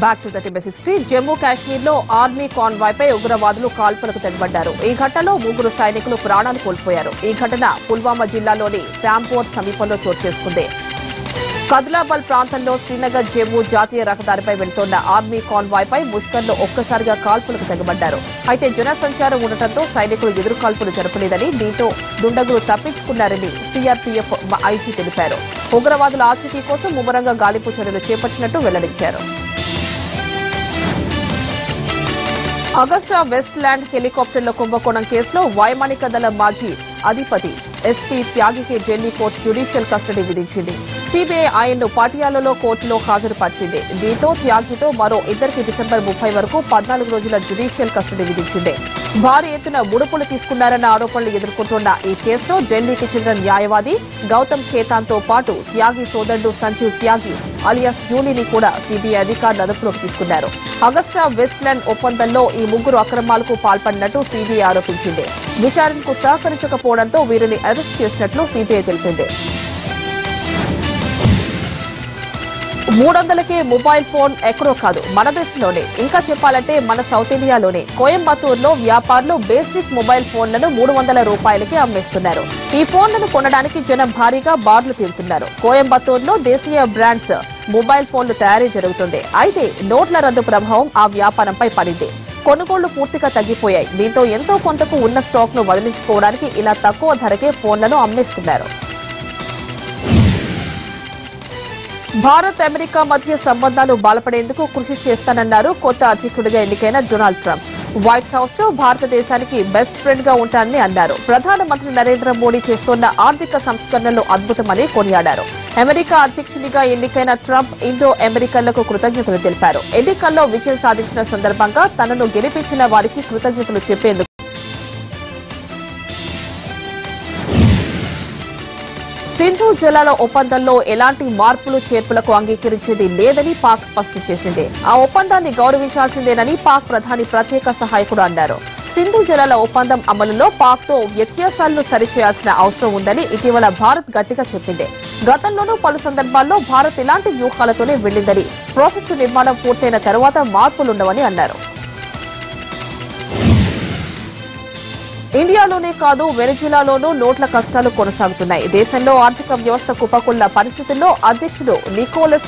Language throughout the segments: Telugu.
బ్యాక్ టు 60 జమ్మూ కాశ్మీర్ లో ఆర్మీ కాన్వాయ్ పై ఉగ్రవాదులు కాల్పులకు తెగబడ్డారు. ఈ ఘటనలో 3 సైనికులు ప్రాణాలు కోల్పోయారు. ఈ ఘటన పుల్వామా జిల్లాలోని రాంపోర్ సమీపంలో చోటు చేసుకుంది. కద్లాబల్ ప్రాంతంలో శ్రీనగర్ జమ్మూ జాతీయ రహదారిపై వెళ్తోన్న ఆర్మీ కాన్వాయ్ పై ముష్కర్లు ఒక్కసారిగా కాల్పులకు తెగబడ్డారు. అయితే జనసంచారం ఉండటంతో సైనికులు ఎదురు కాల్పులు జరపలేదని, దీంతో దుండగులు తప్పించుకున్నారని సీఆర్పీఎఫ్ ఐజీ తెలిపారు. ఉగ్రవాదుల ఆచూకీ కోసం ముమ్మరంగా గాలింపు చర్యలు చేపట్టినట్టు వెల్లడించారు. అగస్టా వెస్ట్ ల్యాండ్ హెలికాప్టర్ల కుంభకోణం కేసులో వైమానిక దళ మాజీ అధిపతి ఎస్పీ త్యాగికి ఢిల్లీ కోర్టు జ్యుడిషియల్ కస్టడీ విధించింది. సీబీఐ ఆయన్ను పాటియాలలో కోర్టులో హాజరుపరిచింది. దీంతో త్యాగితో మరో ఇద్దరికి డిసెంబర్ 30 వరకు 14 రోజుల జ్యుడిషియల్ కస్టడీ విధించింది. భారీ ఎత్తున ముడుపులు తీసుకున్నారన్న ఆరోపణలు ఎదుర్కొంటున్న ఈ కేసులో ఢిల్లీకి చెందిన న్యాయవాది గౌతమ్ ఖేతాన్తో పాటు త్యాగి సోదరుడు సంజీవ్ త్యాగి అలియాస్ జూలీని కూడా సీబీఐ అధికారులు అదుపులోకి తీసుకున్నారు. అగస్టా వెస్ట్ ల్యాండ్ ఒప్పందంలో ఈ 3 అక్రమాలకు పాల్పడినట్టు సీబీఐ ఆరోపించింది. విచారణకు సహకరించకపోవడంతో వీరిని అరెస్ట్ చేసినట్లు సీబీఐ తెలిపింది. 300కే మొబైల్ ఫోన్ ఎక్కడో కాదు, మన దేశంలోనే, ఇంకా చెప్పాలంటే మన సౌత్ ఇండియాలోనే కోయంబత్తూరులో వ్యాపారులు బేసిక్ మొబైల్ ఫోన్లను 300 రూపాయలకి అమ్మేస్తున్నారు. ఈ ఫోన్లను కొనడానికి జనం భారీగా బార్లు తీరుతున్నారు. కోయంబత్తూరులో దేశీయ బ్రాండ్స్ మొబైల్ ఫోన్లు తయారీ జరుగుతుంది. అయితే నోట్ల రద్దు ప్రభావం ఆ వ్యాపారంపై పడింది. కొనుగోళ్లు పూర్తిగా తగ్గిపోయాయి. దీంతో ఎంతో కొంతకు ఉన్న స్టాక్ ను వదిలించుకోవడానికి ఇలా తక్కువ ధరకే ఫోన్లను అమ్మేస్తున్నారు. భారత్ అమెరికా మధ్య సంబంధాలు బలపడేందుకు కృషి చేస్తానన్నారు కొత్త అధ్యక్షుడిగా ఎన్నికైన డొనాల్డ్ ట్రంప్. వైట్ హౌస్ లో భారతదేశానికి బెస్ట్ ఫ్రెండ్ గా ఉంటానని అన్నారు. ప్రధానమంత్రి నరేంద్ర మోడీ చేస్తోన్న ఆర్థిక సంస్కరణలు అద్భుతమని కొనియాడారు. అమెరికా అధ్యక్షుడిగా ఎన్నికైన ట్రంప్ ఇండో అమెరికన్లకు కృతజ్ఞతలు తెలిపారు. ఎన్నికల్లో విజయం సాధించిన సందర్భంగా తనను గెలిపించిన వారికి కృతజ్ఞతలు చెప్పేందుకు సింధు జలాల ఒప్పందంలో ఎలాంటి మార్పులు చేర్పులకు అంగీకరించేది లేదని పాక్ స్పష్టం చేసింది. ఆ ఒప్పందాన్ని గౌరవించాల్సిందేనని పాక్ ప్రధాని ప్రత్యేక సహాయకుడు అన్నారు. సింధు జలాల ఒప్పందం అమలులో పాక్తో వ్యత్యాసాలను సరిచేయాల్సిన అవసరం ఉందని ఇటీవల భారత్ గట్టిగా చెప్పింది. గతంలోనూ పలు సందర్భాల్లో భారత్ ఇలాంటి వ్యూహాలతోనే వెళ్లిందని, ప్రాజెక్టు నిర్మాణం పూర్తయిన తర్వాత మార్పులుండవని అన్నారు. ఇండియాలోనే కాదు, వెనిజులాలోనూ నోట్ల కష్టాలు కొనసాగుతున్నాయి. దేశంలో ఆర్థిక వ్యవస్థ కుప్పకూలిన పరిస్థితుల్లో అధ్యక్షుడు నికోలస్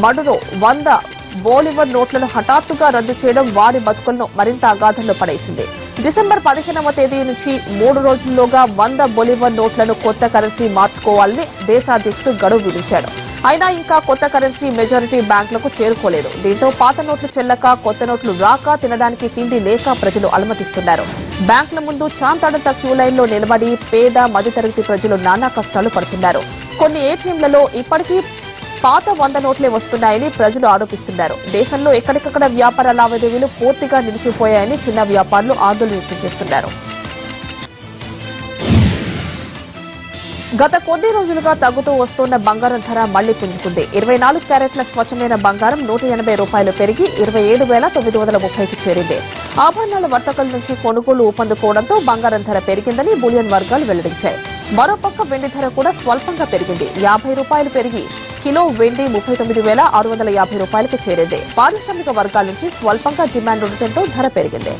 మడురో 100 బొలివర్ నోట్లను హఠాత్తుగా రద్దు చేయడం వారి బతుకులను మరింత అగాధంలో పడేసింది. డిసెంబర్ 15వ తేదీ నుంచి 3 రోజుల్లోగా 100 బొలివర్ నోట్లను కొత్త కరెన్సీ మార్చుకోవాలని దేశాధ్యక్షుడు గడువు విధించాడు. అయినా ఇంకా కొత్త కరెన్సీ మెజారిటీ బ్యాంకులకు చేరుకోలేదు. దీంతో పాత నోట్లు చెల్లక, కొత్త నోట్లు రాక, తినడానికి తిండి లేక ప్రజలు అలమటిస్తున్నారు. బ్యాంకుల ముందు చాంతాడంత క్యూ లైన్లో నిలబడి పేద మధ్యతరగతి ప్రజలు నానా కష్టాలు పడుతున్నారు. కొన్ని ఏటీఎంలలో ఇప్పటికీ పాత 100 నోట్లే వస్తున్నాయని ప్రజలు ఆరోపిస్తున్నారు. దేశంలో ఎక్కడికక్కడ వ్యాపార లావాదేవీలు పూర్తిగా నిలిచిపోయాయని చిన్న వ్యాపారులు ఆందోళన వ్యక్తం చేస్తున్నారు. గత కొద్ది రోజులుగా తగ్గుతూ వస్తున్న బంగారం ధర మళ్లీ పుంజుకుంది. 24 క్యారెట్ల స్వచ్ఛమైన బంగారం 180 రూపాయలు పెరిగి 27,930కి చేరింది. ఆభరణాల వర్తకుల నుంచి కొనుగోలు ఊపందుకోవడంతో బంగారం ధర పెరిగిందని బులియన్ వర్గాలు వెల్లడించాయి. మరోపక్క వెండి ధర కూడా స్వల్పంగా పెరిగింది. 50 రూపాయలు పెరిగి కిలో వెండి 39,650 రూపాయలకు చేరింది. పారిశ్రామిక వర్గాల నుంచి స్వల్పంగా డిమాండ్ ఉండటంతో ధర పెరిగింది.